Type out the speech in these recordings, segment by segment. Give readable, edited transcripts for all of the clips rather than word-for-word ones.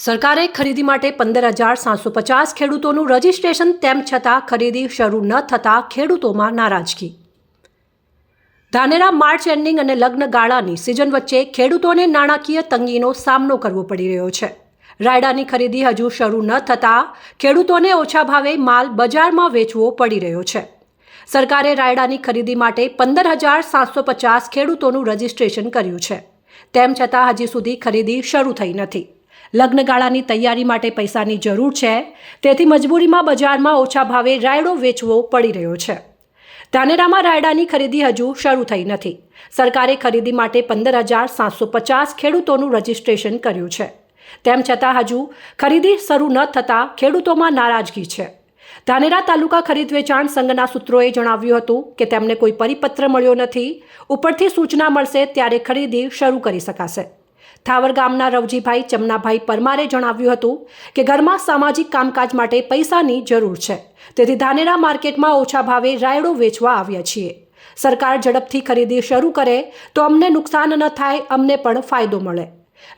સરકારે ખરીદી માટે 15,750 ખેડૂતોનું રજીસ્ટ્રેશન તેમ છતાં ખરીદી શરૂ ન થતાં ખેડૂતોમાં નારાજગી। ધાનેરા માર્ચ એન્ડિંગ અને લગ્ન ગાળાની સિઝન વચ્ચે ખેડૂતોને નાણાકીય તંગીનો સામનો કરવો પડી રહ્યો છે। રાયડાની ખરીદી હજુ શરૂ ન થતાં ખેડૂતોને ઓછા ભાવે માલ બજારમાં વેચવો પડી રહ્યો છે। સરકારે રાયડાની ખરીદી માટે 15,750 ખેડૂતોનું રજીસ્ટ્રેશન કર્યું છે, તેમ છતાં હજી સુધી ખરીદી શરૂ થઈ નથી। લગ્નગાળાની તૈયારી માટે પૈસાની જરૂર છે, તેથી મજબૂરીમાં બજારમાં ઓછા ભાવે રાયડો વેચવો પડી રહ્યો છે। ધાનેરામાં રાયડાની ખરીદી હજુ શરૂ થઈ નથી। સરકારે ખરીદી માટે 15,750 ખેડૂતોનું રજીસ્ટ્રેશન કર્યું છે, તેમ છતાં હજુ ખરીદી શરૂ ન થતાં ખેડૂતોમાં નારાજગી છે। ધાનેરા તાલુકા ખરીદ વેચાણ સંઘના સૂત્રોએ જણાવ્યું હતું કે તેમને કોઈ પરિપત્ર મળ્યો નથી। ઉપરથી સૂચના મળશે ત્યારે ખરીદી શરૂ કરી શકાશે। થાવર ગામના રવજીભાઈ ચમનાભાઈ પરમારે જણાવ્યું હતું કે ઘરમાં સામાજિક કામકાજ માટે પૈસાની જરૂર છે, તેથી ધાનેરા માર્કેટમાં ઓછા ભાવે રાયડો વેચવા આવ્યા છીએ। સરકાર ઝડપથી ખરીદી શરૂ કરે તો અમને નુકસાન ન થાય, અમને પણ ફાયદો મળે।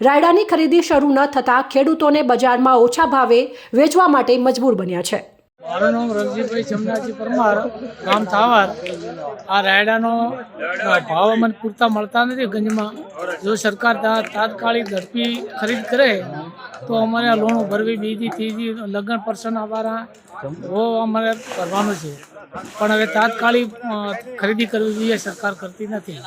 રાયડાની ખરીદી શરૂ ન થતાં ખેડૂતોને બજારમાં ઓછા ભાવે વેચવા માટે મજબૂર બન્યા છે। મારું નામ રવજીભાઈ ચમનાજી પરમાર, ગામ થાવર। આ રાયડાનો ભાવ અમને પૂરતા મળતા નથી ગંજમાં। જો સરકાર તાત્કાલિક ઝડપી ખરીદ કરે તો અમારે આ લોનો ભરવી બીજી ત્રીજી લગ્ન પ્રસંગ અમારા અમારે કરવાનું છે, પણ હવે તાત્કાલિક ખરીદી કરવી જોઈએ, સરકાર કરતી નથી।